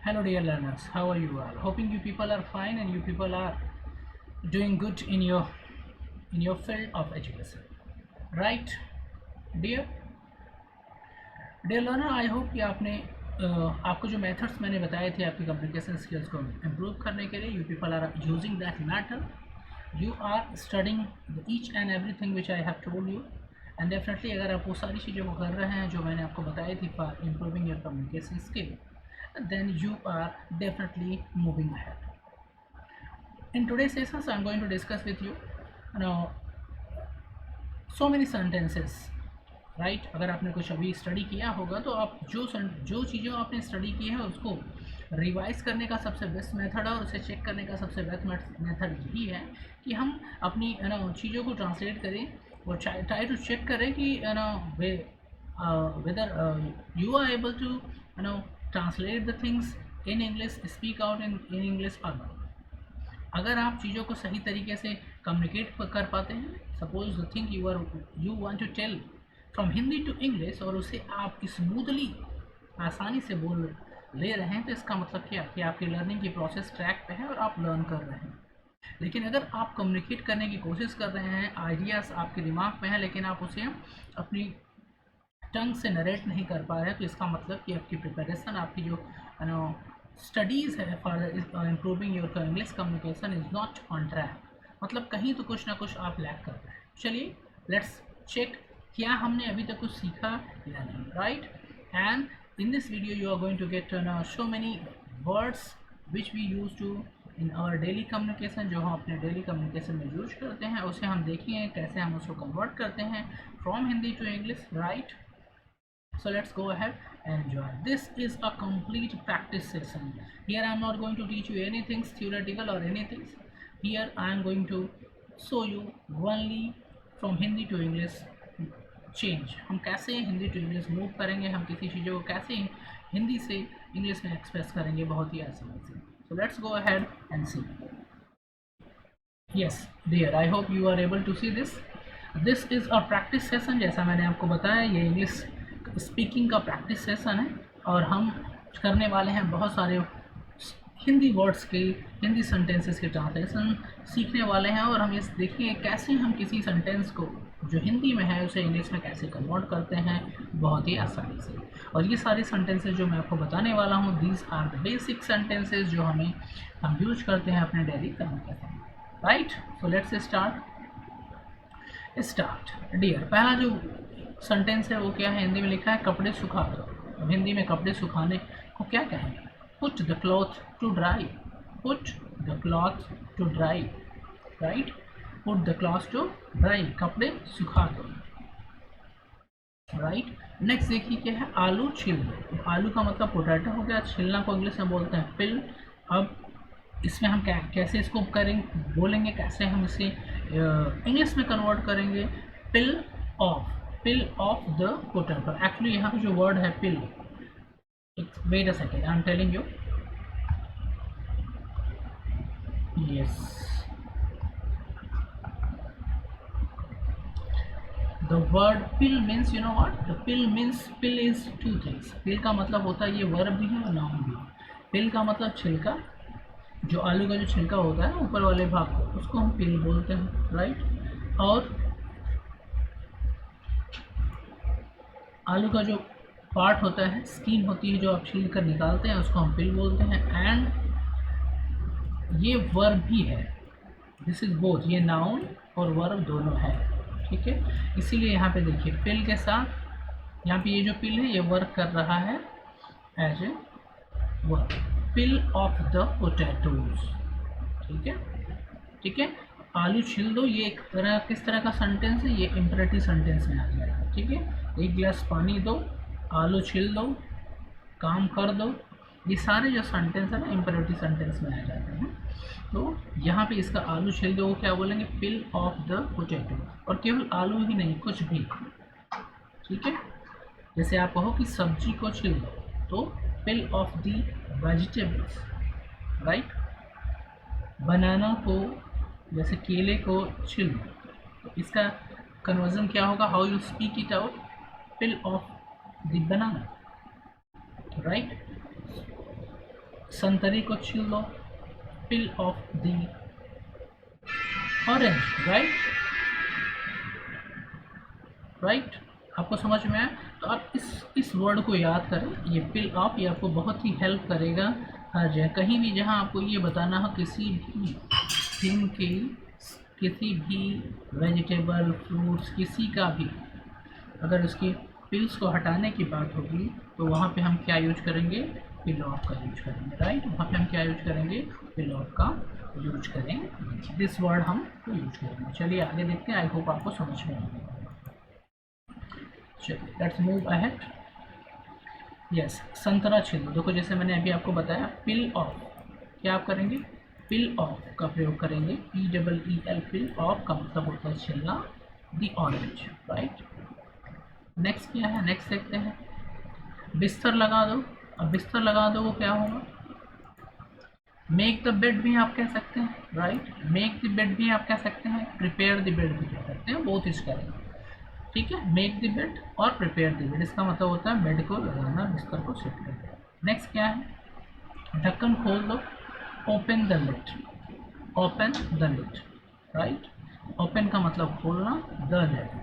Hello dear learners, how are you all? Hoping you people are fine and you people are doing good in your field of education. Right? Dear dear learner, I hope कि आपको जो methods मैंने बताए थे आपकी communication skills को improve करने के लिए you people are using that matter. You are studying each and everything which I have told you, and definitely अगर आप वो सारी चीज़ों को कर रहे हैं जो मैंने आपको बताई थी for improving your communication skill, then you are definitely moving ahead. In today's sessions I'm going to discuss with you now so many sentences, right. अगर आपने कुछ अभी स्टडी किया होगा तो आप जो चीज़ें आपने स्टडी की है उसको रिवाइज करने का सबसे बेस्ट मेथड है और उसे चेक करने का सबसे बेस्ट मेथड यही है कि हम अपनी चीज़ों को ट्रांसलेट करें और ट्राई टू चेक करें कि whether you are able to translate the things in English, speak out in English और नॉट. अगर आप चीज़ों को सही तरीके से कम्युनिकेट कर पाते हैं, suppose the thing you want to tell from Hindi to English और उसे आप स्मूथली आसानी से बोल ले रहे हैं, तो इसका मतलब क्या कि आपकी लर्निंग की प्रोसेस ट्रैक पे है और आप लर्न कर रहे हैं. लेकिन अगर आप कम्युनिकेट करने की कोशिश कर रहे हैं, आइडियाज़ आपके दिमाग में है लेकिन आप उसे अपनी टंग से नरेट नहीं कर पा रहे हैं, तो इसका मतलब कि आपकी प्रिपरेशन, आपकी जो स्टडीज़ है for improving your English communication is not on track. मतलब कहीं तो कुछ ना कुछ आप लैक कर रहे हैं. चलिए लेट्स चेक क्या हमने अभी तक कुछ सीखा या नहीं, right. And in this video you are going to get so many words which we use to in our daily communication, जो हम अपने डेली कम्युनिकेशन में यूज करते हैं, उसे हम देखेंगे कैसे हम उसको कन्वर्ट करते हैं from Hindi to English, right. So let's go ahead and enjoy. This is a complete practice session. Here I am not going to teach you anything theoretical or anything. Here I am going to show you only from Hindi to English change. हम कैसे Hindi to English move करेंगे, हम किसी चीज़ों को कैसे हिंदी से English में एक्सप्रेस करेंगे बहुत ही आसानी से. So let's go ahead and see. Yes dear, I hope you are able to see this. This is a practice session. जैसा मैंने आपको बताया ये इंग्लिश स्पीकिंग का प्रैक्टिस सेशन है और हम करने वाले हैं बहुत सारे हिंदी वर्ड्स के, हिंदी सेंटेंसेस के ट्रांसलेशन सीखने वाले हैं और हम इस देखिए कैसे हम किसी सेंटेंस को जो हिंदी में है उसे इंग्लिश में कैसे कन्वर्ट करते हैं बहुत ही आसानी से. और ये सारे सेंटेंसेस जो मैं आपको बताने वाला हूँ, these are the basic sentences जो हम यूज करते हैं अपने डेली कम्युनिकेशन में, right. So let's start dear. पहला जो सेंटेंस है वो क्या है, हिंदी में लिखा है कपड़े सुखा दो. अब हिंदी में कपड़े सुखाने को क्या कहेंगे, put the cloth to dry. Put the cloth to dry, right. Put the cloth to dry, कपड़े सुखा दो, राइट. नेक्स्ट देखिए क्या है, आलू छील दो. आलू का मतलब पोटैटो हो गया, छीलना को इंग्लिश में बोलते हैं पिल. अब इसमें हम कैसे इसको करेंगे, बोलेंगे कैसे हम इसे इंग्लिश में कन्वर्ट करेंगे, peel off. Peel off the potato. Actually यहाँ पे जो वर्ड है peel, wait a second, I am telling you. Yes, the word peel means, you know what, the peel means, peel is two things. Peel का मतलब होता है, ये verb भी है और नाउन भी. पिल का मतलब छिलका, जो आलू का जो छिलका होता है ऊपर वाले भाग को, उसको हम पिल बोलते हैं, राइट. और आलू का जो पार्ट होता है, स्किन होती है जो आप छील कर निकालते हैं, उसको हम पिल बोलते हैं. एंड ये वर्ब भी है, दिस इज बोथ, ये नाउन और वर्ब दोनों है, ठीक है. इसीलिए यहाँ पे देखिए पिल के साथ यहाँ पे ये जो पिल है ये वर्क कर रहा है as a verb. Peel off the potatoes, ठीक है, ठीक है. आलू छील दो, ये एक तरह किस तरह का सेंटेंस है, ये इम्परेटिव सेंटेंस में आ जाएगा, ठीक है. एक गिलास पानी दो, आलू छील दो, काम कर दो, ये सारे जो सेंटेंस है ना इम्परेटिव सेंटेंस में आ जाते हैं. तो यहाँ पे इसका आलू छील दो क्या बोलेंगे, पिल ऑफ द पोटैटो. और केवल आलू ही नहीं, कुछ भी, ठीक है. जैसे आप कहो कि सब्जी को छील दो, तो पिल ऑफ द वेजिटेबल्स, राइट. बनाना को, जैसे केले को छील दो, तो इसका कन्वर्जन क्या होगा, how you speak it out, peel off the banana, right. संतरे को छील दो, peel off the orange, right right. आपको समझ में आया? तो आप इस वर्ड को याद करें, ये पिल ऑफ, ये आपको बहुत ही हेल्प करेगा हर जगह, कहीं भी जहाँ आपको ये बताना हो किसी भी थिंग की, किसी भी वेजिटेबल, फ्रूट्स, किसी का भी अगर उसकी पिल्स को हटाने की बात होगी तो वहाँ पे हम क्या यूज करेंगे? पिल ऑफ का यूज करेंगे, राइट। वहाँ पे हम क्या यूज करेंगे? पिल ऑफ का यूज करेंगे, दिस वर्ड हम यूज करेंगे। चलिए आगे देखते हैं, आई होप आपको समझ में आ गया। चलिए लेट्स मूव अहेड। यस, संतरा छील दो। देखो जैसे मैंने अभी आपको बताया, पिल ऑफ, क्या आप करेंगे? पिल ऑफ का प्रयोग करेंगे, PEEL, पिल ऑफ का मतलब होता है छीलना, द ऑरेंज, राइट। नेक्स्ट क्या है? नेक्स्ट देखते हैं, बिस्तर लगा दो। अब बिस्तर लगा दो वो क्या होगा? मेक द बेड भी आप कह सकते हैं, राइट। मेक द बेड भी आप कह सकते हैं, प्रिपेयर द बेड भी कह सकते हैं, बहुत इसका है, ठीक है। मेक द बेड और प्रिपेयर द बेड, इसका मतलब होता है बेड को लगाना, बिस्तर को सेट करना। नेक्स्ट क्या है? ढक्कन खोल दो, open the lid, open the lid, right. Open का मतलब खोलना, द लिड।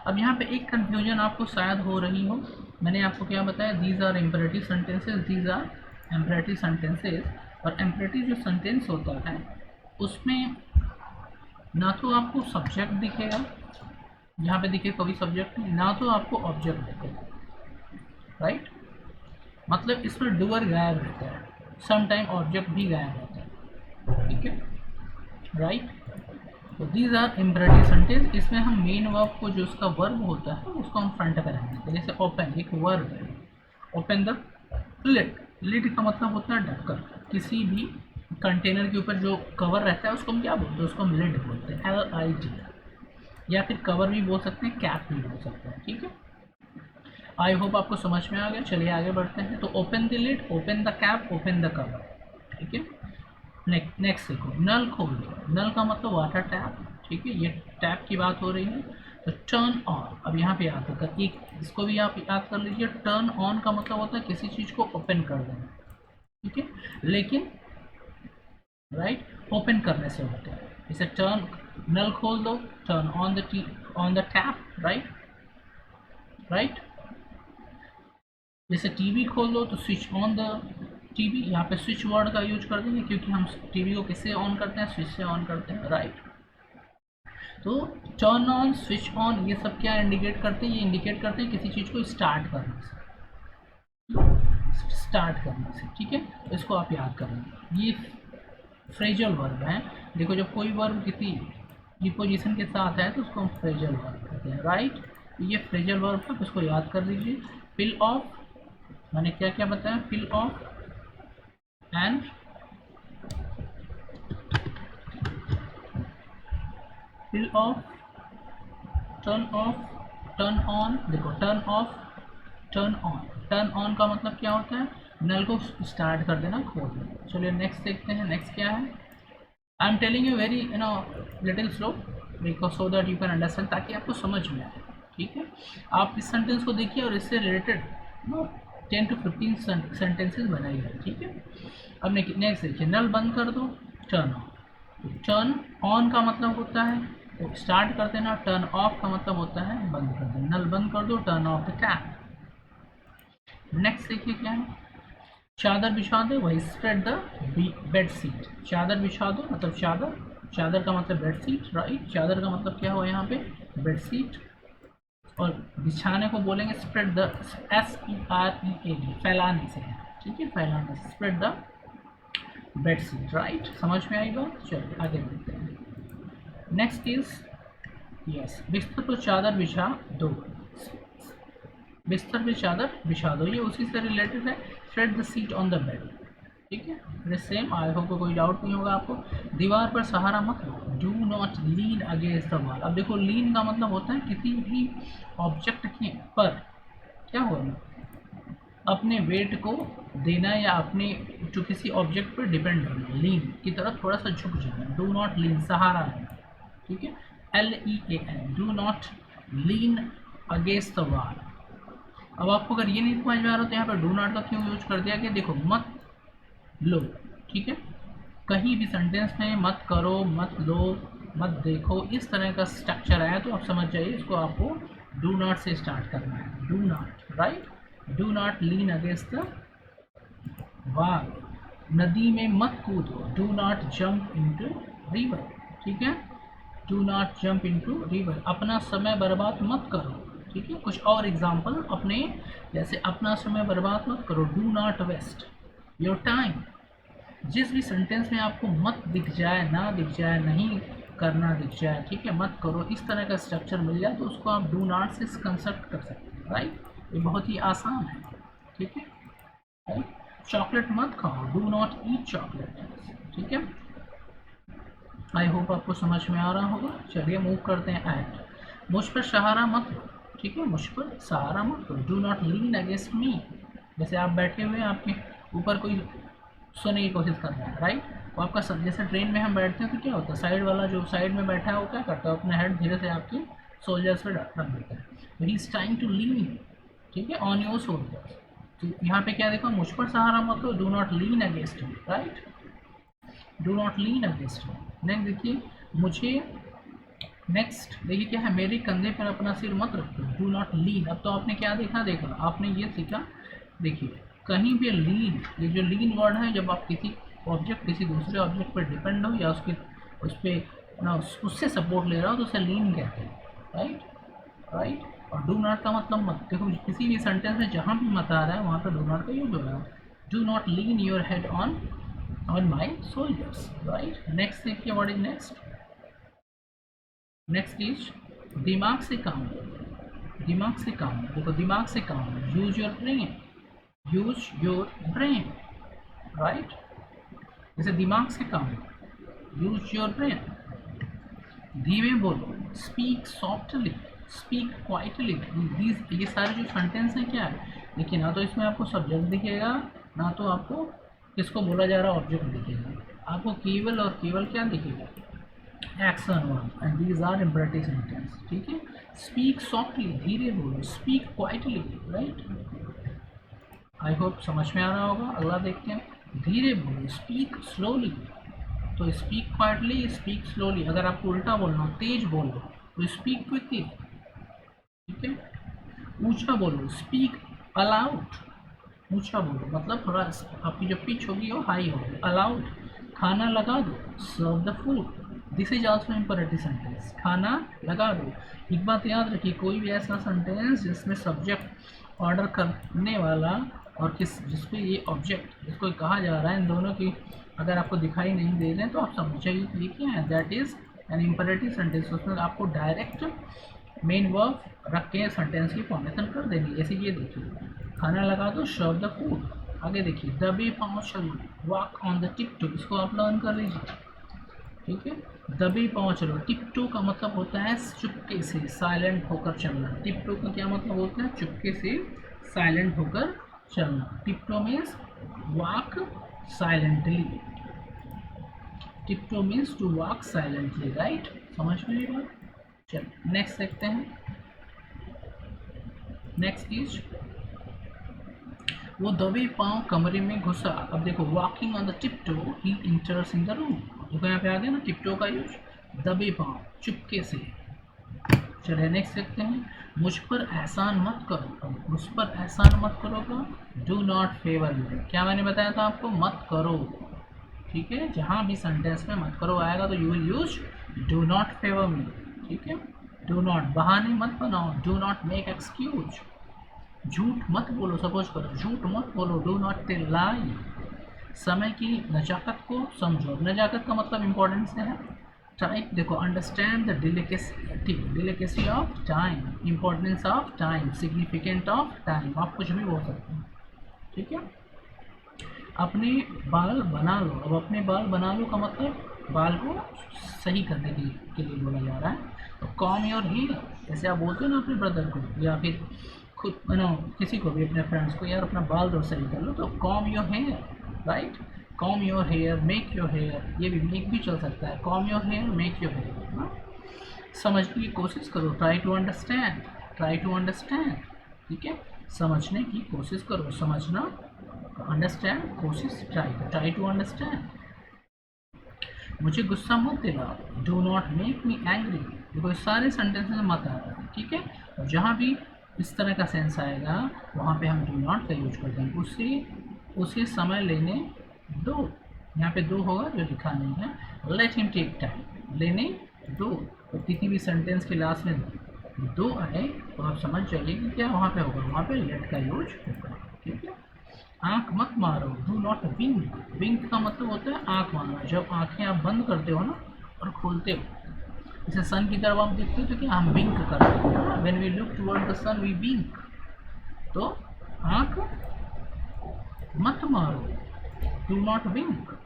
अब यहाँ पे एक कंफ्यूजन आपको शायद हो रही हो, मैंने आपको क्या बताया? These are imperative sentences, these are imperative sentences. और इम्परेटिव जो सेंटेंस होता है उसमें ना तो आपको सब्जेक्ट दिखेगा, यहाँ पे दिखे कोई सब्जेक्ट नहीं, ना तो आपको ऑब्जेक्ट दिखेगा, राइट। मतलब इसमें डूअर गायब रहता है, सम टाइम ऑब्जेक्ट भी गायब रहता है, ठीक है, राइट। तो दीज आर इम्परेटिव सेंटेंस, इसमें हम मेन वर्ब को, जो उसका वर्ब होता है उसको हम फ्रंट पे रखेंगे। जैसे ओपन एक वर्ब है, ओपन द लिड, लिड का मतलब होता है ढक्कन, किसी भी कंटेनर के ऊपर जो कवर रहता है उसको हम क्या बोलते हैं? उसको हम लिड बोलते हैं, LID, या फिर कवर भी बोल सकते हैं, कैप भी बोल सकते हैं, ठीक है। आई होप आपको समझ में आ गया। चलिए आगे बढ़ते हैं। तो open the lid, open the cap, open the cover, ठीक है। नेक्स्ट देखो, नल खोल दो। नल का मतलब वाटर टैप, ठीक है, ये टैप की बात हो रही है। तो टर्न ऑन, अब यहाँ पे याद होता है, एक इसको भी आप याद कर लीजिए, टर्न ऑन का मतलब होता है किसी चीज़ को ओपन कर देना, ठीक है, लेकिन राइट ओपन करने से होता है। जैसे टर्न, नल खोल दो, turn on the tap, right right. जैसे टीवी खोल दो तो स्विच ऑन द टीवी, यहाँ पे स्विच वर्ड का यूज कर देंगे क्योंकि हम टीवी को किससे ऑन करते हैं? स्विच से ऑन करते हैं, राइट। तो टर्न ऑन, स्विच ऑन, ये सब क्या इंडिकेट करते हैं? ये इंडिकेट करते हैं किसी चीज़ को स्टार्ट करने से, ठीक है। तो इसको आप याद करेंगे, ये फ्रेजल वर्ब है। देखो जब कोई वर्ब किसी प्रीपोजिशन के साथ है तो उसको हम फ्रेजल वर्ब कहते हैं, राइट। ये फ्रेजल वर्ब है, इसको याद कर लीजिए। पिल ऑफ, मैंने क्या क्या बताया? Peel off and peel off, turn off, turn on. देखो turn off, turn on, turn on का मतलब क्या होता है? नल को स्टार्ट कर देना, खोल देना। चलिए नेक्स्ट देखते हैं। नेक्स्ट क्या है? आई am telling you very little slow because so that you can understand, ताकि आपको समझ में आए, ठीक है। आप इस सेंटेंस को देखिए और इससे रिलेटेड 10 to 15 सेंटेंसेस बनाइए, ठीक है। अब नेक्स्ट देखिए, नल बंद कर दो, टर्न ऑन। टर्न ऑन का मतलब होता है तो स्टार्ट कर देना, टर्न ऑफ का मतलब होता है बंद कर देना। नल बंद कर दो, turn off the tap. Next देखिए क्या है? चादर बिछा दो, वही स्प्रेड द बेड सीट। चादर बिछा दो मतलब चादर, चादर का मतलब बेड सीट, राइट। चादर का मतलब क्या हुआ यहाँ पे? Bed sheet. और बिछाने को बोलेंगे स्प्रेड द, SPREAD, फैलाने से, ठीक है, फैलाने से, spread the bed sheet, right. समझ में आई बात? चलिए आगे बढ़ते हैं। नेक्स्ट इज यस, बिस्तर पर चादर बिछा दो, बिस्तर पे चादर बिछा दो, ये उसी से रिलेटेड है। Spread the sheet on the bed, ठीक है, सेम। आई होप कोई डाउट नहीं होगा आपको। दीवार पर सहारा मत लो, do not lean against the wall. अब देखो लीन का मतलब होता है किसी भी ऑब्जेक्ट के पर क्या होगा? अपने वेट को देना या अपने जो किसी ऑब्जेक्ट पर डिपेंड होना, लीन की तरफ थोड़ा सा झुक जाना। डू नॉट लीन, सहारा है, ठीक है, LEAN, do not lean against the wall. अब आपको अगर ये नहीं समझ में आ रहा तो यहाँ पर डू नॉट का क्यों यूज कर दिया कि देखो मत लो, ठीक है। कहीं भी सेंटेंस में मत करो, मत लो, मत देखो, इस तरह का स्ट्रक्चर आया तो आप समझ जाइए इसको आपको डू नॉट से स्टार्ट करना है। Do not, right. Do not lean against the wall. नदी में मत कूदो, do not jump into river, ठीक है। Do not jump into river. अपना समय बर्बाद मत करो, ठीक है। कुछ और एग्जांपल अपने, जैसे अपना समय बर्बाद मत करो, do not waste your time. जिस भी सेंटेंस में आपको मत दिख जाए, ना दिख जाए, नहीं करना दिख जाए, ठीक है, मत करो, इस तरह का स्ट्रक्चर मिल जाए तो उसको आप डू नॉट से कंस्ट्रक्ट कर सकते हैं, राइट। ये बहुत ही आसान है, ठीक है, राइट। चॉकलेट मत खाओ, डू नॉट ईट चॉकलेट, ठीक है। आई होप आपको समझ में आ रहा होगा। चलिए मूव करते हैं एट। मुझ पर सहारा मत लो, ठीक है, मुझ पर सहारा मत लो, do not lean against me. जैसे आप बैठे हुए हैं, आपके ऊपर कोई सोने की कोशिश कर रहा है, राइट। वो आपका जैसे ट्रेन में हम बैठते हैं तो क्या होता है, साइड वाला जो साइड में बैठा है वो क्या करता है, अपना हेड धीरे से आपके सोल्जर्स पे रख देता है। ही इज ट्राइंग टू लीन, ठीक है, ऑन योर सोल्जर्स। तो यहाँ पे क्या देखो, मुझ पर सहारा मत लो, do not lean against me, right. Do not lean against me. Next देखिए, मुझे, नेक्स्ट देखिए क्या है, मेरे कंधे पर अपना सिर मत रखो, डू नॉट लीन। अब तो आपने क्या देखा, देखा आपने ये सीखा, देखिए कहीं भी लीन, ये जो लीन वर्ड है, जब आप किसी ऑब्जेक्ट, किसी दूसरे ऑब्जेक्ट पर डिपेंड हो या उसके उस पर ना उससे सपोर्ट ले रहा हो तो उसे लीन कहते हैं, राइट, राइट। और डू नॉट का मतलब मत। देखो किसी भी सेंटेंस में जहाँ भी मत आ रहा है वहाँ पर डू नॉट का यूज हो रहा है। Do not lean your head on my shoulders, right. Next देखिए, what is next, next is दिमाग से काम लो, दिमाग से काम लो। देखो दिमाग से काम लो, use your brain, use your brain, right. जैसे दिमाग से काम लो, यूज योर ब्रेन। धीमे बोलो, स्पीक सॉफ्टली, स्पीक क्वाइटली। ये सारे जो सेंटेंस हैं क्या है, देखिए ना तो इसमें आपको सब्जेक्ट दिखेगा, ना तो आपको किसको बोला जा रहा है ऑब्जेक्ट दिखेगा, आपको केवल और केवल क्या दिखेगा, action verb, and these are imperative sentence, ठीक है। स्पीक सॉफ्टली, धीरे बोलो, speak quietly, right. I hope समझ में आ रहा होगा। अगला देखते हैं, धीरे बोलो, स्पीक स्लोली। तो स्पीक क्वाइटली, स्पीक स्लोली। अगर आपको उल्टा बोलना हो, तेज बोलो तो स्पीक क्विकली, ठीक है। ऊंचा बोलो, स्पीक अलाउड, ऊंचा बोलो मतलब थोड़ा आपकी जो पिच होगी वो हाई होगी। अलाउड, खाना लगा दो, serve the food, this is also imperative sentence, खाना लगा दो। एक बात याद रखिए, कोई भी ऐसा सेंटेंस जिसमें सब्जेक्ट ऑर्डर करने वाला और जिसपे ये ऑब्जेक्ट जिसको कहा जा रहा है, इन दोनों की अगर आपको दिखाई नहीं दे रहे हैं तो आप समझ जाइए कि ये क्या है, that is an imperative sentence. उसमें आपको डायरेक्ट मेन वर्ब रख के सेंटेंस की फॉर्मेशन कर देनी। जैसे ये देखिए, खाना लगा दो, सर्व द फूड। आगे देखिए, दबे पाँव चलो, walk on the tiptoe, इसको आप लर्न कर लीजिए, ठीक है। दबे पाँव चलो, टिप टू का मतलब होता है चुपके से, साइलेंट होकर चलना। टिप टू का क्या मतलब होता है, चुपके से साइलेंट होकर चलना। Tiptoe means walk silently, tiptoe means to walk silently, right. समझ में ये बात। चलिए नेक्स्ट देखते हैं। नेक्स्ट इज, वो दबे पाँव कमरे में घुसा। अब देखो, walking on the tiptoe he enters in the room. देखो यहाँ पे आ गया ना टिप टो का यूज, दबे पाँव, चुपके से। चलिए नेक्स्ट देखते हैं, मुझ पर एहसान मत करो। अब मुझ पर एहसान मत करो का, डू नॉट फेवर मी। क्या मैंने बताया था आपको, मत करो, ठीक है। जहाँ भी सेंटेंस में मत करो आएगा तो you will use do not favour me, ठीक है। डू नॉट, बहाने मत बनाओ, डू नॉट मेक एक्सक्यूज। झूठ मत बोलो, सपोज करो, झूठ मत बोलो, डू नॉट टेल लाई। समय की नजाकत को समझो। नजाकत का मतलब इम्पोर्टेंस है, टाइम। देखो, understand the delicacy of time, importance of time, significant of time, आप कुछ भी बोल सकते हैं, ठीक है। अपने बाल बना लो। अब अपने बाल बना लो का मतलब बाल को सही करने के लिए बोला जा रहा है। तो कॉम योर हेयर, जैसे आप बोलते हो ना अपने ब्रदर को या फिर खुद किसी को भी, अपने फ्रेंड्स को, यार अपना बाल तो सही कर लो, तो comb your hair, right. Comb your hair, make your hair, ये भी मेक भी चल सकता है। Comb your hair, make your hair. समझने की कोशिश करो, try to understand, try to understand, ठीक है। समझने की कोशिश करो, समझना अंडरस्टैंड, कोशिश, ट्राई टू अंडरस्टैंड। मुझे गुस्सा मत दिलाओ, do not make me angry. देखो सारे सेंटेंस में मत आ रहा है, ठीक है। और जहाँ भी इस तरह का सेंस आएगा वहाँ पे हम डू नॉट का यूज करते हैं, उसी समय लेने दो। यहाँ पे दो होगा जो लिखा नहीं है, लेट हिम टेक टाइम, लेने दो। तो किसी भी सेंटेंस के लास्ट में दो आए तो आप समझ जाइए कि क्या वहाँ पे होगा, वहाँ पे लेट का यूज होगा, ठीक है। आँख मत मारो, डू नॉट विंक। विंक का मतलब होता है आँख मारना, जब आँखें आप बंद करते हो ना और खोलते हो, जैसे सन की तरफ आप देखते हो तो क्या हम विंक करते हैं, when we look toward the sun we wink. तो आँख मत मारो, डू नॉट विंक,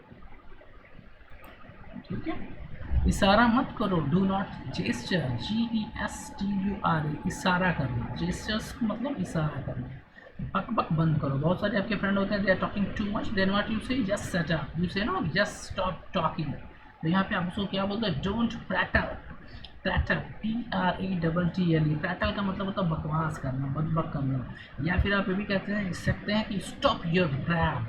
ठीक है। इशारा मत करो, डू नॉट जेस्चर, GESTURE, इशारा करना। जेस्चर्स मतलब इशारा करना। बक बक बंद करो। बहुत सारे आपके फ्रेंड होते हैं, they are talking too much, then what you say, just shut up, you say no just stop talking. तो यहाँ पे आप उसको क्या बोलते हैं, डोंट प्रैटल। प्रैटल, PRATTLE, प्रैटल का मतलब होता है बकवास करना, बक करना। या फिर आप ये भी कहते सकते हैं कि stop your grab,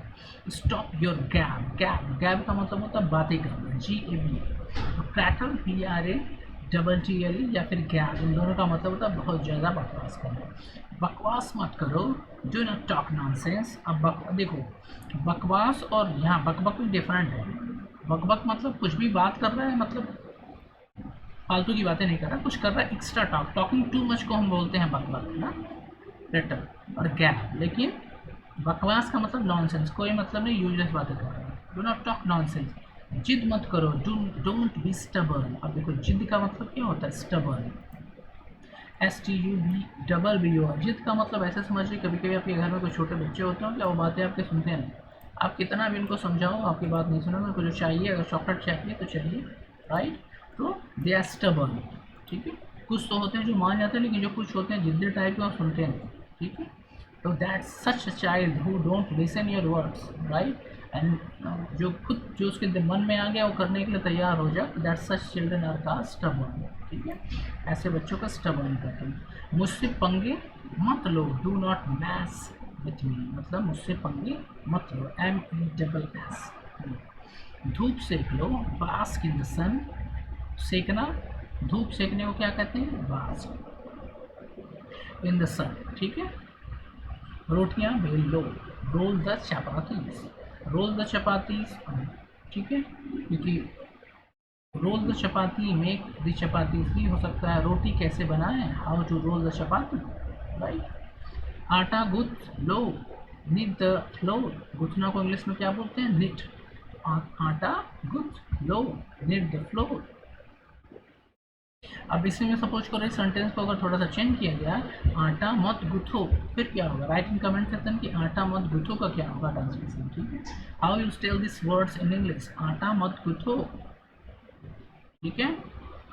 stop your गैब। गैब का मतलब होता है बातें करना, GAB। प्रैटल, PRATTLE, या फिर गैब, इन दोनों का मतलब होता है बहुत ज़्यादा बकवास करना। बकवास मत करो, डू नॉट टॉक नॉनसेंस। अब देखो बकवास और यहाँ बकबक भी डिफरेंट है। बकबक मतलब कुछ भी बात कर रहा है, मतलब फालतू की बातें नहीं कर रहा, कुछ कर रहा है extra talk, talking too much को हम बोलते हैं बकबक ना, लेटर और गैप। लेकिन बकवास का मतलब नॉनसेंस, कोई मतलब नहीं, यूजलेस बातें कर रहा है। Do not talk nonsense. जिद मत करो, डोंट बी स्टबर्न। अब देखो जिद का मतलब क्या होता है, स्टबर्न, STUBBO। जिद का मतलब ऐसे समझिए, कभी कभी आपके घर में कोई छोटे बच्चे होते हैं क्या, वो बातें आपके सुनते हैं नहीं, आप कितना भी उनको समझाओ आपकी बात नहीं सुनोगे, उनको जो चाहिए, अगर चॉकलेट चाहिए तो चाहिए, राइट। तो दे आर स्टबर्न, ठीक है। कुछ तो होते हैं जो मान जाते हैं, लेकिन जो कुछ होते हैं जिद्दी टाइप के, वो सुनते नहीं, ठीक है। तो that such a child who don't listen your words, right. And जो उसके मन में आ गया वो करने के लिए तैयार हो जाए, that such children are called stubborn, ठीक है। ऐसे बच्चों का स्टबर्न कहते हैं। मुझसे पंगे मत लो, do not mess with me, मतलब मुझसे पंगे मत लो, MESS। धूप सेक लो, बास्क इन द सन। सेकना, धूप सेकने को क्या कहते हैं, बास्क इन द सन, ठीक है। रोटियां बेल लो, roll the chapatis, roll the chapatis, ठीक है, क्योंकि roll the chapati, make the chapatis भी हो सकता है। रोटी कैसे बनाएं, how to roll the chapati, right. आटा गूंथ लो, निट द फ्लोर। गूंथना को इंग्लिश में क्या बोलते हैं, निट। आटा गूंथ लो, निट द फ्लोर। अब इसी में सपोज करो इस सेंटेंस को अगर थोड़ा सा चेंज किया गया, आटा मत गूंथो, फिर क्या होगा, राइट इन कमेंट सेक्शन कि आटा मत गूंथो का क्या होगा ट्रांसलेशन, ठीक है। How you tell this words in English, आटा मत गूंथो, ठीक है।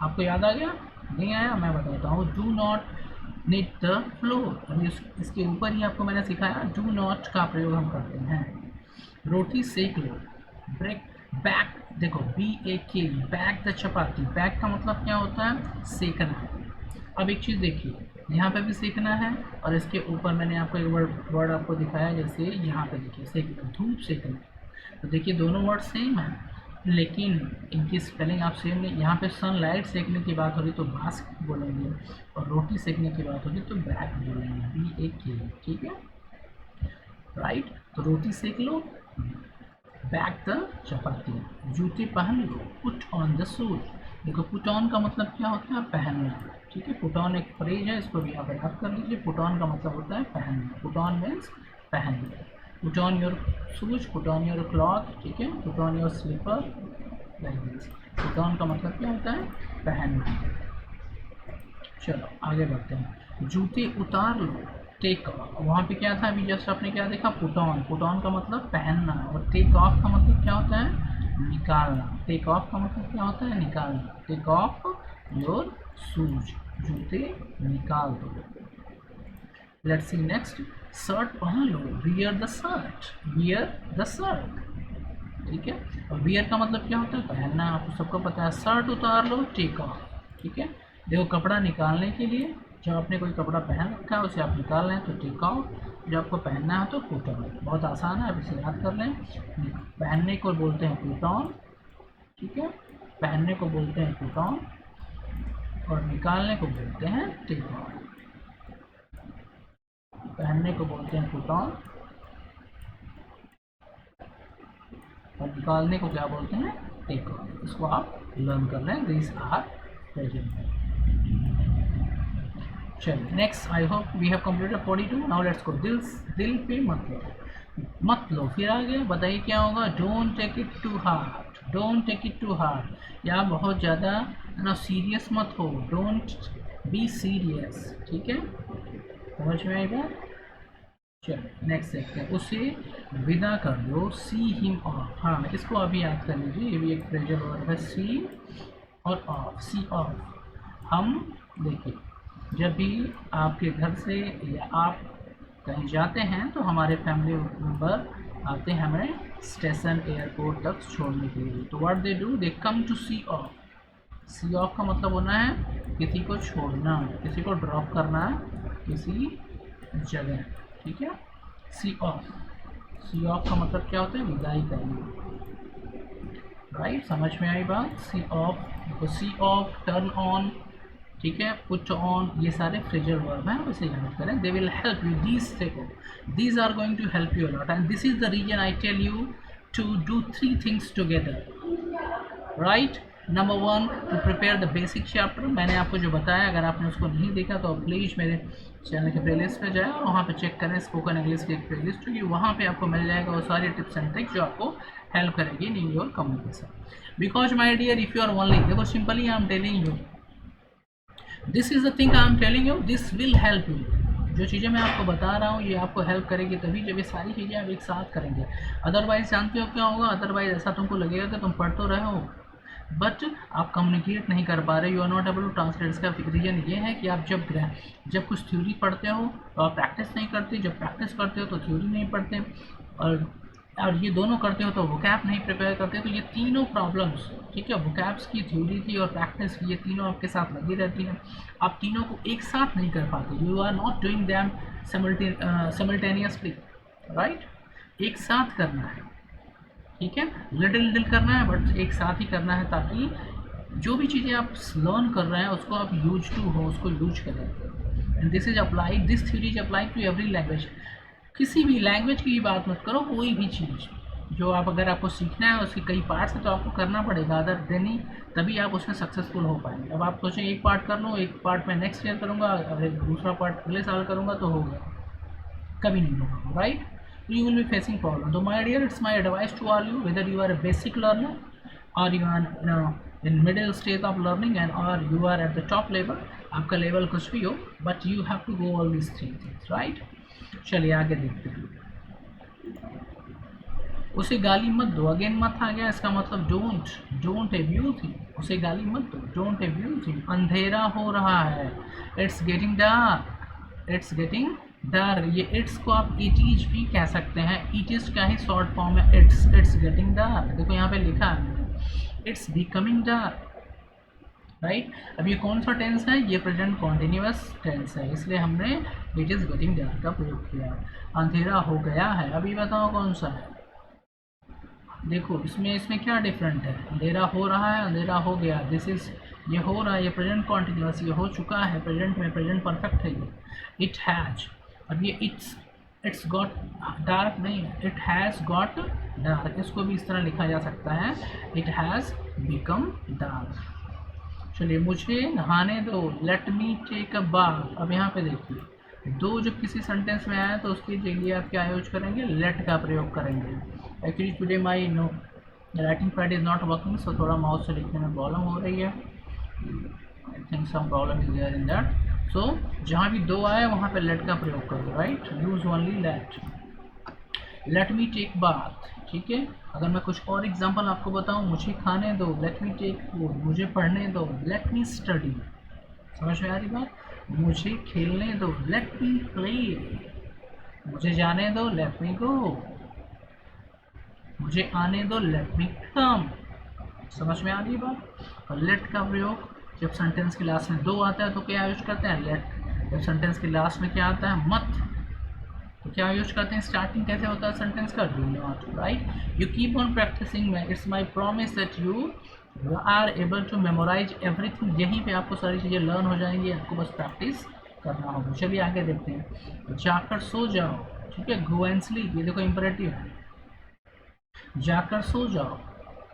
आपको याद आ गया, नहीं आया, मैं बताता हूँ। Do not knead the flour, इसके ऊपर ही आपको मैंने सिखाया डू नॉट का प्रयोग हम करते हैं। रोटी सेक लो, ब्रेक बैक, देखो BAK, back the chapati. Back का मतलब क्या होता है, सेकना। अब एक चीज़ देखिए, यहाँ पे भी सेकना है और इसके ऊपर मैंने आपको एक वर्ड आपको दिखाया, जैसे यहाँ पे देखिए सेकना, धूप सेकना। तो देखिए दोनों वर्ड सेम है, लेकिन इनकी स्पेलिंग आप सेम नहीं। यहाँ पे सनलाइट सेकने की बात होगी तो बास्क बोलेंगे, और रोटी सेकने की बात होगी तो बैक बोलेंगे, BAK, ठीक है, राइट। तो रोटी सेक लो, बैक द चपाती। जूते पहन लो, पुट ऑन द शूज। देखो पुट ऑन का मतलब क्या होता है, पहनना, ठीक है। पुट ऑन एक फ्रेज है, इसको भी आप याद कर लीजिए। पुट ऑन का मतलब होता है पहनना, पुट ऑन मीन्स पहनना। Put on your shoes, put on your cloth, ठीक है, put on your slipper, like this. Put on का मतलब क्या होता है, पहनना। चलो आगे बढ़ते हैं। जूते उतार लो, टेक ऑफ। वहाँ पे क्या था, अभी जस्ट आपने क्या देखा, पुट ऑन। पुट ऑन का मतलब पहनना, और टेक ऑफ का मतलब क्या होता है, निकालना। टेक ऑफ का मतलब क्या होता है, निकालना। टेक ऑफ योर शूज, जूते निकाल दो। Let's see next. शर्ट पहन लो, wear the shirt, wear the shirt, ठीक है। और वियर का मतलब क्या होता है, पहनना, आपको सबको पता है। शर्ट उतार लो, टेक ऑफ, ठीक है। देखो कपड़ा निकालने के लिए, जब आपने कोई कपड़ा पहन रखा है उसे आप निकाल रहे हैं तो टेक ऑफ, जब आपको पहनना है तो पुट ऑन, बहुत आसान है, आप इसे याद कर लें। पहनने को बोलते हैं पुट ऑन, ठीक है, पहनने को बोलते हैं पुट ऑन, और निकालने को बोलते हैं टेक ऑन। पहनने को बोलते हैं पुट ऑन और निकालने को क्या बोलते हैं, टेक ऑन। इसको आप लर्न कर लें, दिस आर प्रेजेंट। चलिए next, I hope we have completed 42। Now let's go. दिल पे मत लो, मत लो, फिर आगे बताइए क्या होगा, don't take it to heart, don't take it to heart, या बहुत ज़्यादा ना सीरियस मत हो, डोंट बी सीरियस, ठीक है, समझ में आएगा। चलो नेक्स्ट देखते हैं, उसे विदा कर दो, सी हिम ऑफ। हाँ, इसको अभी याद कर लीजिए, ये भी एक फ्रेजल वर्ड है, सी और ऑफ, सी ऑफ। हम देखिए, जब भी आपके घर से या आप कहीं जाते हैं तो हमारे फैमिली मेम्बर आते हैं हमें स्टेशन एयरपोर्ट तक छोड़ने के लिए, तो what they do, they come to see off. See off का मतलब होना है किसी को छोड़ना, किसी को ड्रॉप करना किसी जगह, ठीक है। सी ऑफ, सी ऑफ का मतलब क्या होता है, विदाई करना, राइट, समझ में आई बात। सी ऑफ, तो सी ऑफ, टर्न ऑन, ठीक है, पुट ऑन, ये सारे फ्रेजल वर्ब हैं, इसे याद करें। They will help you, these देखो, these are going to help you a lot, and this is the reason I tell you to do 3 things together, right. Number 1, to prepare the basic chapter. मैंने आपको जो बताया, अगर आपने उसको नहीं देखा तो प्लीज़ मेरे चैनल के प्लेलिस्ट पे जाए और वहाँ पे चेक करें, स्पोकन इंग्लिश की एक प्लेलिस्ट होगी, वहाँ पे आपको मिल जाएगा वो सारी टिप्स एंड ट्रिक्स जो आपको हेल्प करेगी in your communication. Because my dear, if you are only, देखो simply I am telling you, this is the thing I am telling you, this will help you. जो चीज़ें मैं आपको बता रहा हूँ ये आपको हेल्प करेगी तभी जब ये सारी चीज़ें आप एक साथ करेंगे। अदरवाइज जानते हो क्या होगा, अदरवाइज ऐसा तुमको लगेगा कि तुम पढ़ तो रहे हो बट आप कम्युनिकेट नहीं कर पा रहे, you are not able to translate. इसका रीजन ये है कि आप जब कुछ थ्योरी पढ़ते हो तो आप प्रैक्टिस नहीं करते, जब प्रैक्टिस करते हो तो थ्योरी नहीं पढ़ते, और ये दोनों करते हो तो वोकैब नहीं प्रिपेयर करते। तो ये तीनों प्रॉब्लम्स, ठीक है, वोकैब्स की, थ्योरी की और प्रैक्टिस की, ये तीनों आपके साथ लगी रहती हैं, आप तीनों को एक साथ नहीं कर पाते, you are not doing them simultaneously, right. एक साथ करना है, ठीक है, लिटिल लिटिल करना है बट एक साथ ही करना है, ताकि जो भी चीज़ें आप लर्न कर रहे हैं उसको आप यूज टू हो, उसको यूज करें। And this is applied, this theory is applied to every language. किसी भी लैंग्वेज की बात मत करो, कोई भी चीज़ जो आप, अगर आपको सीखना है उसके कई पार्ट्स हैं तो आपको करना पड़ेगा, अदर देन ही तभी आप उसमें सक्सेसफुल हो पाएंगे। अब आप सोचें एक पार्ट कर लो, एक पार्ट मैं नेक्स्ट ईयर करूँगा, अगर दूसरा पार्ट अगले साल करूँगा तो हो गया, कभी नहीं होगा, right. You will be facing problem. So my dear, it's my advice to all you, whether you are a basic learner or you are in middle state of learning and or you are at the top level, आपका level कुछ भी हो, but you have to go all these 3 things, right? चलिए आगे देखते हैं। उसे गाली मत दो, अगेन मत आ गया, इसका मतलब डोंट एब्यूज हिम, उसे गाली मत दो, डोंट एब्यूज हिम। अंधेरा हो रहा है, it's getting dark, it's getting dark, ये इट्स को आप इट इज भी कह सकते हैं, इट इज का ही शॉर्ट फॉर्म है इट्स गेटिंग डार्क। देखो यहाँ पे लिखा है इट्स बिकमिंग डार्क, राइट। अब ये कौन सा टेंस है, ये प्रेजेंट कॉन्टिन्यूअस टेंस है, इसलिए हमने इट इज गेटिंग डार्क का प्रयोग किया। अंधेरा हो गया है, अभी बताओ कौन सा है, देखो इसमें क्या डिफरेंट है, अंधेरा हो रहा है, अंधेरा हो गया, दिस इज, ये हो रहा है, ये प्रेजेंट कॉन्टिन्यूअस, ये हो चुका है प्रेजेंट में, प्रेजेंट परफेक्ट है ये। इट हैज, अब ये इट्स गॉट डार्क नहीं है, इट हैज़ गॉट डार्क, इसको भी इस तरह लिखा जा सकता है, इट हैज़ बिकम डार्क। चलिए, मुझे नहाने दो, let me take a bath. अब यहाँ पे देखिए, दो जब किसी सेंटेंस में आया तो उसकी जगह आप क्या यूज करेंगे, लेट का प्रयोग करेंगे। Actually today my writing pad is not working, so थोड़ा माउस से लिखने में प्रॉब्लम हो रही है, I think some problem is there in that. So जहाँ भी दो आए वहाँ पे लेट का प्रयोग कर दो, right, use only let. Let me take bath, ठीक है। अगर मैं कुछ और एग्जांपल आपको बताऊँ, मुझे खाने दो, लेट मी टेक फूड, मुझे पढ़ने दो, लेट मी स्टडी, समझ में आ रही बात, मुझे खेलने दो, लेट मी प्ले, मुझे जाने दो, लेट मी गो, मुझे आने दो, लेट मी कम, समझ में आ रही बात। और लेट का प्रयोग जब सेंटेंस के लास्ट में दो आता है तो क्या यूज करते हैं, लेट। जब सेंटेंस के लास्ट में क्या आता है, मत, तो क्या यूज करते हैं, स्टार्टिंग कैसे होता है सेंटेंस का, do not, right. You keep on practising, it's my promise that you are able to memorise everything. यहीं पे आपको सारी चीज़ें लर्न हो जाएंगी, आपको बस प्रैक्टिस करना होगा। चलिए आगे देखते हैं। जाकर सो जाओ, ठीक है, गो एंड स्लीप, ये देखो इंपरेटिव है, जाकर सो जाओ,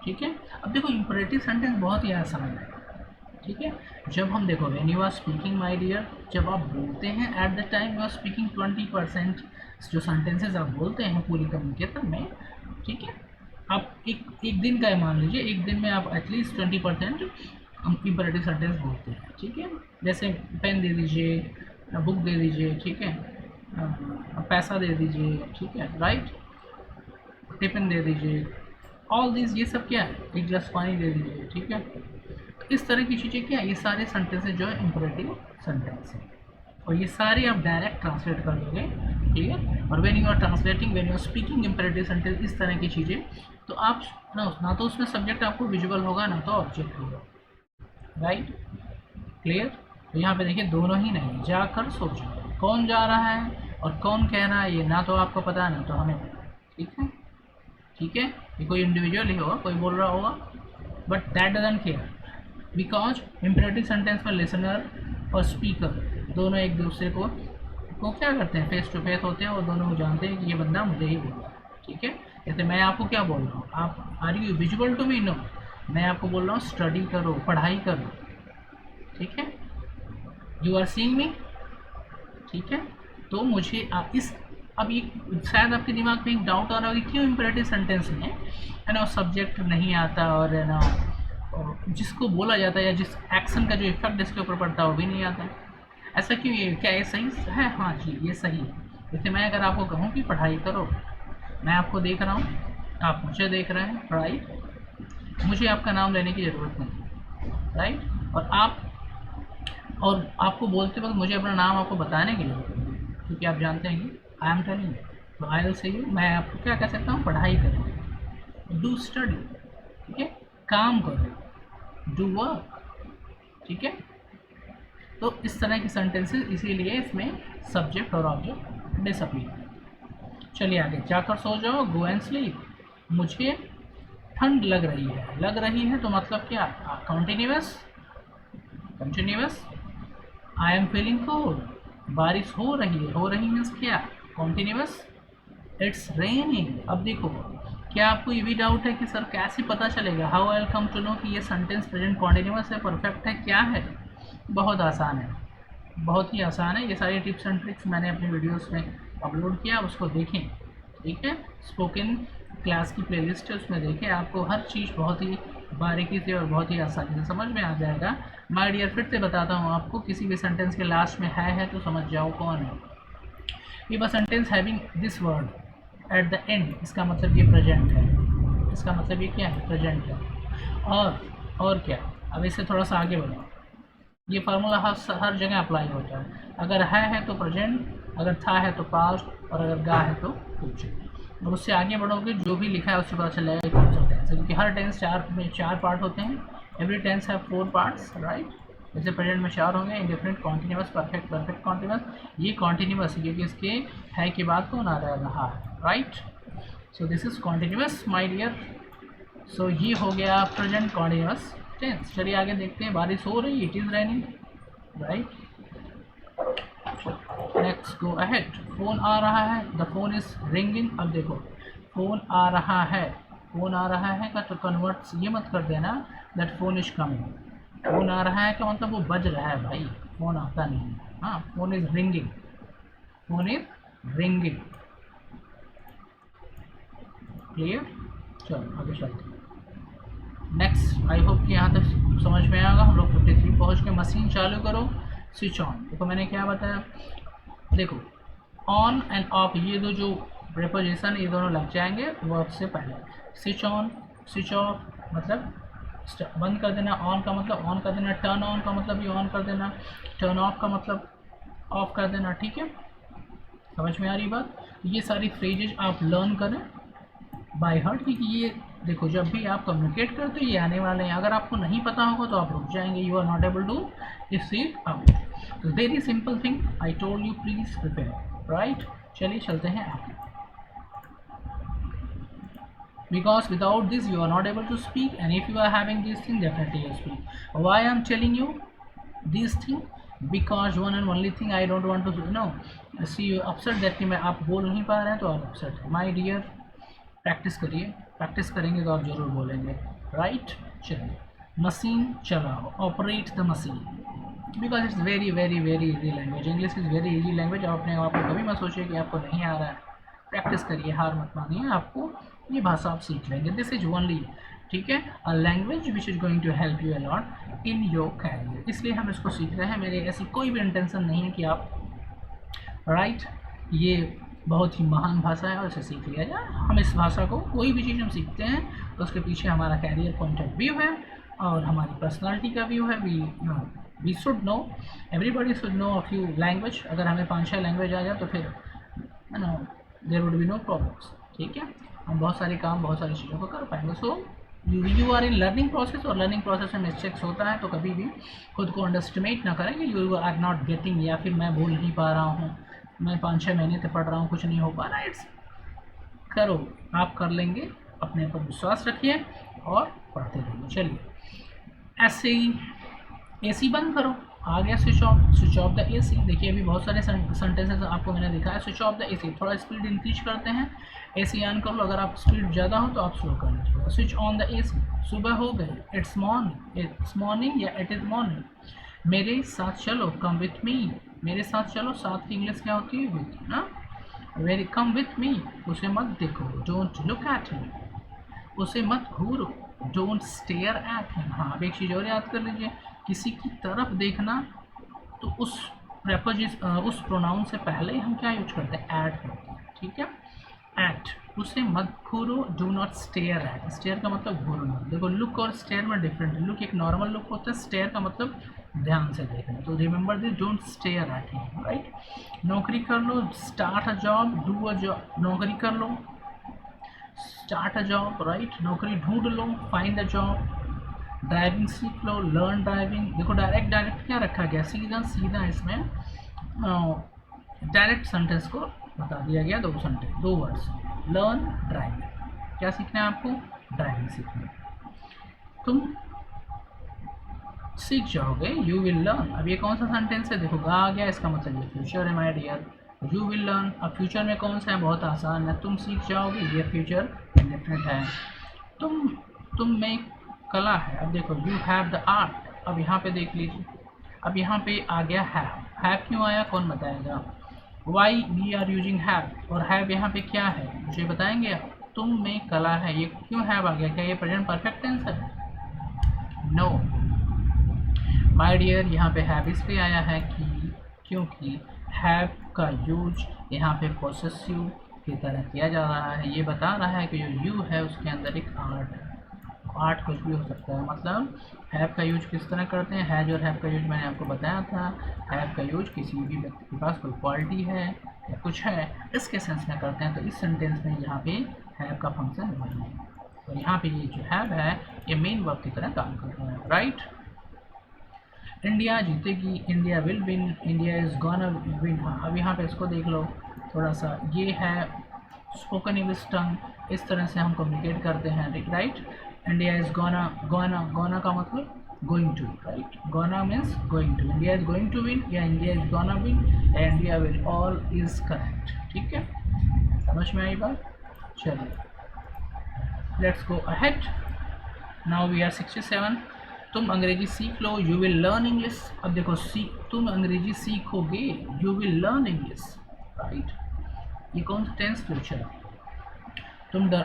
ठीक है। अब देखो इंपरेटिव सेंटेंस बहुत ही आसान है, ठीक है। जब हम देखो when you are speaking my dear, जब आप बोलते हैं at the time you are speaking 20% जो सेंटेंसेस आप बोलते हैं पूरी कम्युनिकेशन में, ठीक है। आप एक दिन का मान लीजिए, एक दिन में आप एटलीस्ट 20% इंपरेटिव सेंटेंस बोलते हैं, ठीक है। जैसे पेन दे दीजिए, बुक दे दीजिए, ठीक है, पैसा दे दीजिए, ठीक है, राइट, टिफिन दे दीजिए, ऑल दिस, ये सब क्या है, एक गिलास पानी दे दीजिए, ठीक है। इस तरह की चीज़ें क्या है, ये सारे सेंटेंसेस जो है इंपरेटिव सेंटेंस है, और ये सारे आप डायरेक्ट ट्रांसलेट कर दोगे, ठीक है। और when you are translating, when you are speaking imperative sentence, इस तरह की चीज़ें, तो आप ना तो उसमें सब्जेक्ट आपको विजुअल होगा, ना तो ऑब्जेक्ट होगा, राइट, क्लियर। तो यहाँ पे देखिए दोनों ही नहीं, जाकर सो जाओ, कौन जा रहा है और कौन कह रहा है, ये ना तो आपको पता है ना तो हमें पता है, ठीक है, ठीक है। ये कोई इंडिविजुअल ही होगा, कोई बोल रहा होगा, but that doesn't care, because imperative sentence में लिसनर और स्पीकर दोनों एक दूसरे को क्या करते हैं, फेस टू फेस होते हैं, और दोनों जानते हैं कि ये बंदा मुझे ही बोल रहा है, ठीक है। जैसे मैं आपको क्या बोल रहा हूँ, आप are you visual to me, no, मैं आपको बोल रहा हूँ स्टडी करो, पढ़ाई करो, ठीक है, यू आर सीइंग मी, ठीक है। तो मुझे अब ये शायद आपके दिमाग में एक डाउट आ रहा होगा कि क्यों इम्परेटिव सेंटेंस में है ना सब्जेक्ट नहीं आता, और है ना जिसको बोला जाता है या जिस एक्शन का जो इफेक्ट इसके ऊपर पड़ता है वो भी नहीं आता है, ऐसा क्यों, ये क्या ये सही है, हाँ जी ये सही है। जैसे मैं अगर आपको कहूँ कि पढ़ाई करो, मैं आपको देख रहा हूँ, आप मुझे देख रहे हैं, राइट, मुझे आपका नाम लेने की ज़रूरत नहीं, राइट, और आपको बोलते वक्त मुझे अपना नाम आपको बताने की जरूरत नहीं, क्योंकि आप जानते हैं कि आई एम टेलिंग, तो आई विल से यू, मैं आपको क्या कह सकता हूँ, पढ़ाई करो, डू स्टडी, ठीक है, काम करो, डू वर्क, ठीक है। तो इस तरह की सेंटेंसेस, इसीलिए इसमें सब्जेक्ट और ऑब्जेक्ट डिसअपीयर है। चलिए आगे, जाकर सो जाओ, गो एंड स्लीप, मुझे ठंड लग रही है तो मतलब क्या, continuous, I am feeling cold, बारिश हो रही मीन्स क्या, कॉन्टिन्यूस, इट्स रेनिंग। अब देखो, क्या आपको ये भी डाउट है कि सर कैसे पता चलेगा, how I will come to know कि ये सेंटेंस प्रेजेंट कॉन्टिन्यूस है, परफेक्ट है, क्या है। बहुत आसान है, बहुत ही आसान है। ये सारी टिप्स एंड ट्रिक्स मैंने अपने वीडियोस में अपलोड किया, उसको देखें, ठीक है। स्पोकन क्लास की प्लेलिस्ट है, उसमें देखें, आपको हर चीज़ बहुत ही बारीकी से और बहुत ही आसानी से समझ में आ जाएगा। माय डियर, फिर से बताता हूँ आपको, किसी भी सेंटेंस के लास्ट में है तो समझ जाओ कौन है। If a sentence having this word at the end, इसका मतलब ये प्रेजेंट है, इसका मतलब ये क्या है, प्रेजेंट है। और क्या, अब इससे थोड़ा सा आगे बढ़ो, ये फार्मूला हर जगह अप्लाई होता है, अगर है तो प्रेजेंट, अगर था है तो पास्ट, और अगर गा है तो फ्यूचर। और उससे आगे बढ़ोगे जो भी लिखा है उससे पता चल जाएगा कौन सा टेंस है, क्योंकि हर टेंस चार पार्ट होते हैं, एवरी टेंस है 4 पार्ट्स, राइट। जैसे प्रेजेंट में 4 होंगे, indefinite, continuous, perfect, perfect continuous. ये कॉन्टिन्यूअस क्योंकि इसके है के बाद कौन आ रहा है, right. So this is continuous my dear. So ये हो गया प्रेजेंट कॉन्टिन्यूअस टेंस। चलिए आगे देखते हैं, बारिश हो रही, it is raining, right. Next go ahead, phone आ रहा है, द फोन इज रिंगिंग। अब देखो, फ़ोन आ रहा है का तो कन्वर्ट्स ये मत कर देना that phone is coming. Phone आ रहा है का मतलब वो बज रहा है भाई, फ़ोन आता नहीं है। हाँ, फोन इज रिंगिंग, क्लियर। चलो आगे चलते हैं। नेक्स्ट, आई होप कि यहाँ तक समझ में आएगा। हम लोग 53 पहुँच के, मशीन चालू करो, स्विच ऑन। देखो मैंने क्या बताया, देखो ऑन एंड ऑफ, ये दो जो प्रीपोजिशन ये दोनों लग जाएंगे वर्ब से पहले। स्विच ऑन, स्विच ऑफ मतलब बंद कर देना, ऑन का मतलब ऑन कर देना, टर्न ऑन का मतलब ये ऑन कर देना, टर्न ऑफ का मतलब ऑफ कर देना, ठीक है। समझ में आ रही बात। ये सारी फ्रेजेज आप लर्न करें बाय हार्ट, क्योंकि ये देखो जब भी आप कम्युनिकेट करते हो ये आने वाले हैं। अगर आपको नहीं पता होगा तो आप रुक जाएंगे, you are not able to receive out. तो very simple thing I told you, please prepare, right. चलिए चलते हैं आगे। Because without this you are not able to speak, and if you are having these things definitely you speak. Why I am telling you these things? Because one and only thing I don't want to see you upset that कि मैं आप बोल नहीं पा रहे हैं तो आप upset है। My dear, प्रैक्टिस करिए, प्रैक्टिस करेंगे तो आप जरूर बोलेंगे, राइट। चलिए, मशीन चलाओ, operate the machine, because it's very very very easy language. English is very easy language. अपने आपको कभी मत सोचिए कि आपको नहीं आ रहा है, प्रैक्टिस करिए, हार मत मानिए, आपको ये भाषा आप सीख लेंगे। दिस इज ओनली, ठीक है, a language which is going to help you a lot in your career, इसलिए हम इसको सीख रहे हैं। मेरी ऐसी कोई भी इंटेंशन नहीं है कि आप, राइट, ये बहुत ही महान भाषा है और इसे सीख लिया जाए। हम इस भाषा को, कोई भी चीज़ हम सीखते हैं तो उसके पीछे हमारा कैरियर पॉइंट ऑफ व्यू है और हमारी पर्सनालिटी का व्यू है। We should know, everybody should know a few language. अगर हमें 5-6 लैंग्वेज आ जाए तो फिर there would be no problems, ठीक है, हम बहुत सारे काम, बहुत सारी चीज़ों को कर पाएंगे। So you are in learning process, और लर्निंग प्रोसेस में मिस्टेक्स होता है, तो कभी भी खुद को अंडरस्टिमेट ना करें कि यू आर नॉट गेटिंग, या फिर मैं बोल नहीं पा रहा हूँ, मैं 5-6 महीने से पढ़ रहा हूँ, कुछ नहीं हो पा रहा है। इट्स करो, आप कर लेंगे, अपने ऊपर विश्वास रखिए और पढ़ते रहिए। चलिए, ऐसे ही एसी बंद करो, आ गया स्विच ऑफ द एसी। देखिए अभी बहुत सारे सेंटेंसेस आपको मैंने दिखाया। स्विच ऑफ द एसी, थोड़ा स्पीड इंक्रीज करते हैं, एसी ऑन कर लो। अगर आप स्पीड ज़्यादा हो तो आप स्लो कर लीजिएगा। स्विच ऑन द एसी, सुबह हो गई, इट्स मॉर्निंग या इट इज़ मॉर्निंग। मेरे साथ चलो, कम विथ मी, मेरे साथ चलो, साथ की इंग्लिश क्या होती है, विथ ना। वेरी कम विथ मी, उसे मत देखो, डोंट लुक एट मी, उसे मत घूरो, डोंट स्टेयर एट हिम। हाँ, अब एक चीज़ और याद कर लीजिए, किसी की तरफ देखना तो उस उस प्रोनाउन से पहले हम क्या यूज करते हैं, एट करते हैं, ठीक है, एट। उसे मत घूरो, do not stare at. Stare का मतलब घूरना। देखो, लुक और स्टेयर में डिफरेंट है। लुक एक नॉर्मल लुक होता है, स्टेयर का मतलब ध्यान से देखना। तो remember this, don't stare at him, right. नौकरी कर लो, start a job, do a job, नौकरी कर लो, स्टार्ट अ जॉब, राइट। नौकरी ढूंढ लो, फाइंड अ जॉब। ड्राइविंग सीख लो, लर्न ड्राइविंग। देखो डायरेक्ट क्या रखा गया, सीधा सीधा इसमें डायरेक्ट सेंटेंस को बता दिया गया। दो वर्ड्स, लर्न ड्राइविंग। क्या सीखना है आपको, ड्राइविंग सीखना है। तुम सीख जाओगे, यू विल लर्न। अब ये कौन सा सेंटेंस है, देखो आ गया, इसका मतलब ये फ्यूचर है my dear. You will learn, अब फ्यूचर में कौन सा है, बहुत आसान है, तुम सीख जाओगे, ये फ्यूचर इंडेफिनिट है। तुम में कला है। अब देखो, यू हैव द आर्ट। अब यहाँ पे देख लीजिए, अब यहाँ पे आ गया हैव क्यों आया, कौन बताएगा। Why we are using have, और हैव यहाँ पे क्या है मुझे बताएंगे आप। तुम में कला है, ये क्यों हैव आ गया, क्या ये प्रेजेंट परफेक्ट टेंस है, नो माय डियर। यहाँ पे हैव इसलिए आया है कि क्योंकि हैव का यूज यहाँ पे पोसेसिव की तरह किया जा रहा है। ये बता रहा है कि जो यू है उसके अंदर एक आर्ट है। आर्ट कुछ भी हो सकता है, मतलब हैव का यूज किस तरह करते हैं, हैज और हैव का यूज मैंने आपको बताया था। हैव का यूज किसी भी व्यक्ति के पास कोई क्वालिटी है या कुछ है, इसके सेंस में करते हैं। तो इस सेंटेंस में यहाँ पे हैव का फंक्शन वही है, तो यहाँ पे ये जो हैव है ये मेन वर्ब की तरह काम कर रहा है, राइट। इंडिया जीतेगी, India will win, India is gonna win. हाँ, अब यहाँ पे इसको देख लो थोड़ा सा, ये है स्पोकन इंग्लिश टंग, इस तरह से हम कम्युनिकेट करते हैं, राइट। इंडिया इज गोना का मतलब going to, right. Gonna means going to, India is going to win या इंडिया इज गोना विन या India will, all is correct, ठीक है, समझ में आई बात। चलिए, let's go ahead. Now we are 67। तुम अंग्रेजी सीख लो, यू विल लर्न इंग्लिश। अब देखो, तुम अंग्रेजी सीखोगे, you will learn English, right. ये कौन सा टेंस, फ्यूचर।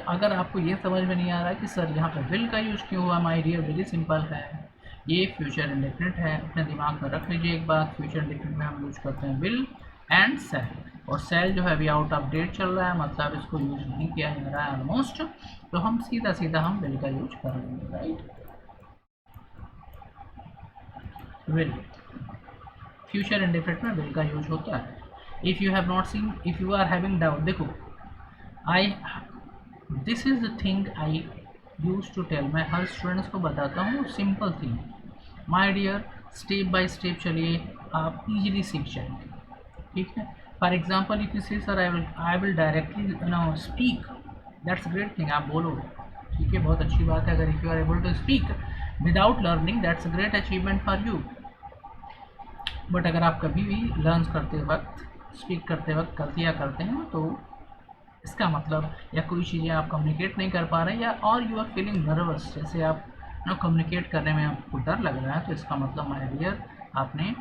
अगर आपको ये समझ में नहीं आ रहा है कि सर यहाँ पर विल का यूज़ क्यों हुआ, माय डियर, वेरी सिंपल है, ये फ्यूचर इंडेफिनिट है। अपने दिमाग में रख लीजिए एक बात, फ्यूचर इंडेफिनिट में हम यूज करते हैं विल एंड सेल, और सेल जो है अभी आउट ऑफ डेट चल रहा है, मतलब इसको यूज नहीं किया जा रहा है ऑलमोस्ट, तो हम सीधा हम विल का यूज कर लेंगे, राइट। विल, फ्यूचर इंडेफिनिट में विल का यूज होता है। If you have not seen, if you are having doubt, देखो this is the thing I use to tell, मैं हर स्टूडेंट्स को बताता हूँ simple thing. My dear, step by step चलिए, आप इजीली सीख जाएंगे, ठीक है। For example if you say sir I will directly speak, that's great thing, आप बोलो, ठीक है, बहुत अच्छी बात है। अगर if you are able to speak without learning, that's a great achievement for you. But अगर आप कभी भी लर्न करते वक्त, स्पीक करते वक्त गलतियाँ करते हैं, तो इसका मतलब या कोई चीज़ें आप कम्युनिकेट नहीं कर पा रहे हैं, या और यू आर फीलिंग नर्वस, जैसे आप कम्युनिकेट करने में आपको डर लग रहा है, तो इसका मतलब माय डियर आपने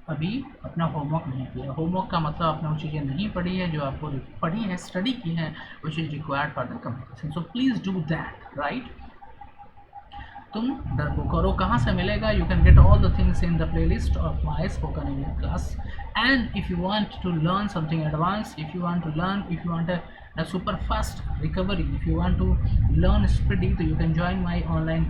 अभी अपना होमवर्क नहीं किया। होमवर्क का मतलब आपने वो चीज़ें नहीं पढ़ी है जो आपको पढ़ी है, स्टडी की है, which is required for the communication. So please do that, right. तुम डरपोक करो, कहाँ से मिलेगा? You can get all the things in the playlist of my spoken English class. And if you want to learn something advance, if you want to learn, if you want a super fast recovery, if you want to learn speedy, so you can join my online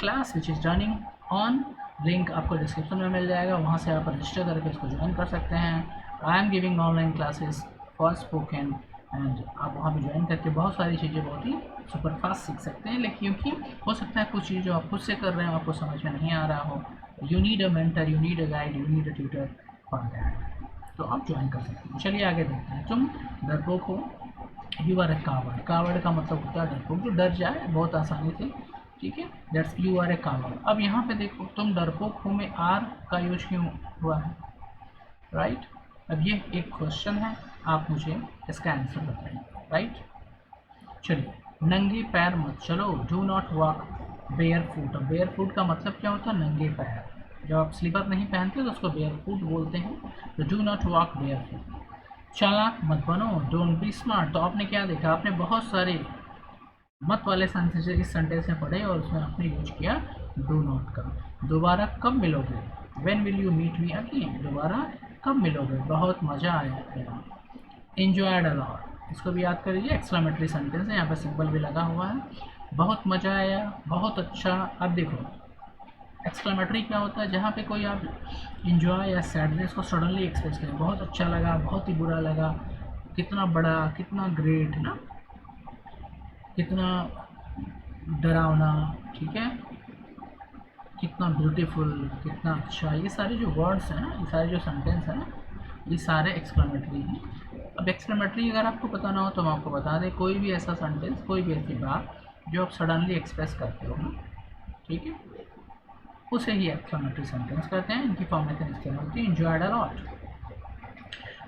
class which is running on, link आपको description में मिल जाएगा, वहाँ से आप register करके इसको join कर सकते हैं। I am giving online classes for spoken, and आप वहाँ भी ज्वाइन करके बहुत सारी चीज़ें बहुत ही सुपर फास्ट सीख सकते हैं। लेकिन क्योंकि हो सकता है कुछ चीज़ जो आप खुद से कर रहे हो आपको समझ में नहीं आ रहा हो, you need a mentor, you need a guide, you need a tutor for that, तो आप ज्वाइन कर सकते हैं। चलिए आगे देखते हैं। तुम डरपोक हो, you are a coward. Coward का मतलब होता है डरपोक, जो डर जाए बहुत आसानी से, ठीक है, that's you are a coward. अब यहाँ पे देखो, तुम डरपोक हो में आर का यूज क्यों हुआ है, राइट। अब ये एक क्वेश्चन है, आप मुझे इसका आंसर बताइए, राइट। चलिए, नंगे पैर मत चलो, do not walk bear foot. Bear foot का मतलब क्या होता है? नंगे पैर। जब आप स्लीपर नहीं पहनते तो उसको बेयर फुट बोलते हैं, तो do not walk bear foot. चालाक मत बनो, डोंट बी स्मार्ट। तो आपने क्या देखा, आपने बहुत सारे मत वाले सेंटेंस इस सेंटेंस में पढ़े और उसमें आपने यूज किया डू नॉट का। दोबारा कब मिलोगे, when will you meet me again, दोबारा कब मिलोगे, बहुत मज़ा आया, एंजॉयड अ लॉट, इसको भी याद कर लीजिए, एक्सक्लेमेटरी सेंटेंस है, यहाँ पर सिंबल भी लगा हुआ है, बहुत मज़ा आया, बहुत अच्छा। अब देखो एक्सक्लेमेटरी क्या होता है, जहाँ पे कोई आप इंजॉय या सैडनेस को सडनली एक्सप्रेस करें, बहुत अच्छा लगा, बहुत ही बुरा लगा, कितना बड़ा, कितना ग्रेट ना, कितना डरावना, ठीक है, कितना ब्यूटीफुल, कितना अच्छा, ये सारे जो वर्ड्स हैं ना, ये सारे जो सेंटेंस हैं ना, ये सारे एक्सक्लेमेटरी हैं। अब एक्सक्लेमेटरी अगर आपको पता ना हो तो मैं आपको बता दें, कोई भी ऐसा सेंटेंस, कोई भी ऐसी बात जो आप सडनली एक्सप्रेस करते हो ना, ठीक है, उसे ही एक्सक्लेमेटरी सेंटेंस कहते हैं। इनकी फॉर्मेशन इसके होती है, एंजॉयड अ लॉट,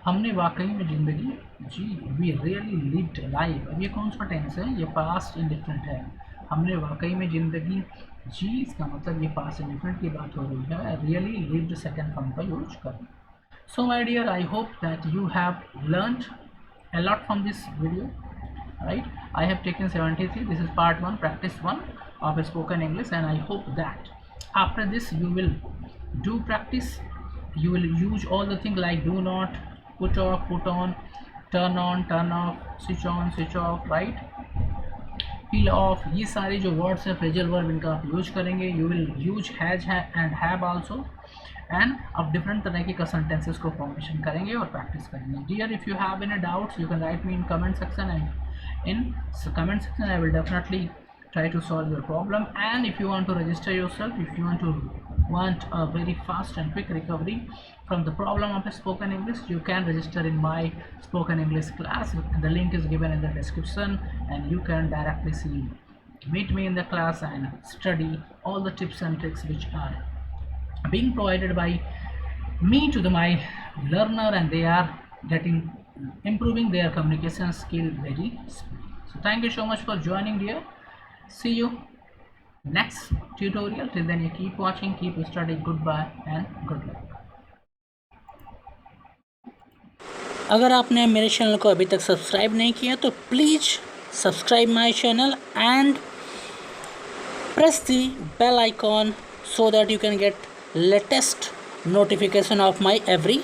हमने वाकई में ज़िंदगी जी, वी रियली लिव्ड लाइफ। अब ये कौन सा टेंस है, ये पास्ट इंडिफरेंट है, हमने वाकई में ज़िंदगी जी, इसका मतलब ये पास्ट इंडिफरेंट की बात हो रही है, रियली लिव्ड सेकेंड फॉर्म का यूज करें। So my dear, I hope that you have learned a lot from this video, right? I have taken 73, this is part 1, practice 1 of spoken English, and I hope that after this you will do practice, you will use all the things like do not, put off, put on, turn on, turn off, switch on, switch off, right? peel off, ये सारे जो words हैं phrasal verb, इनका आप use करेंगे। You will use has and have also, and आप different तरह के सेंटेंसेस को फॉर्मेशन करेंगे और प्रैक्टिस करेंगे। Dear, if you have any doubts you can write me in comment section, and in comment section I will definitely try to solve your problem. And if you want to register yourself, if you want a very fast and quick recovery from the problem of spoken English, you can register in my spoken English class. The link is given in the description, and you can directly meet me in the class and study all the tips and tricks which are being provided by me to my learner, and they are improving their communication skill very speedily. So thank you so much for joining, dear. See you next tutorial. Till then, you keep watching, keep studying. Goodbye and good luck. अगर आपने मेरे channel को अभी तक subscribe नहीं किया तो please subscribe my channel and press the bell icon so that you can get latest notification of my every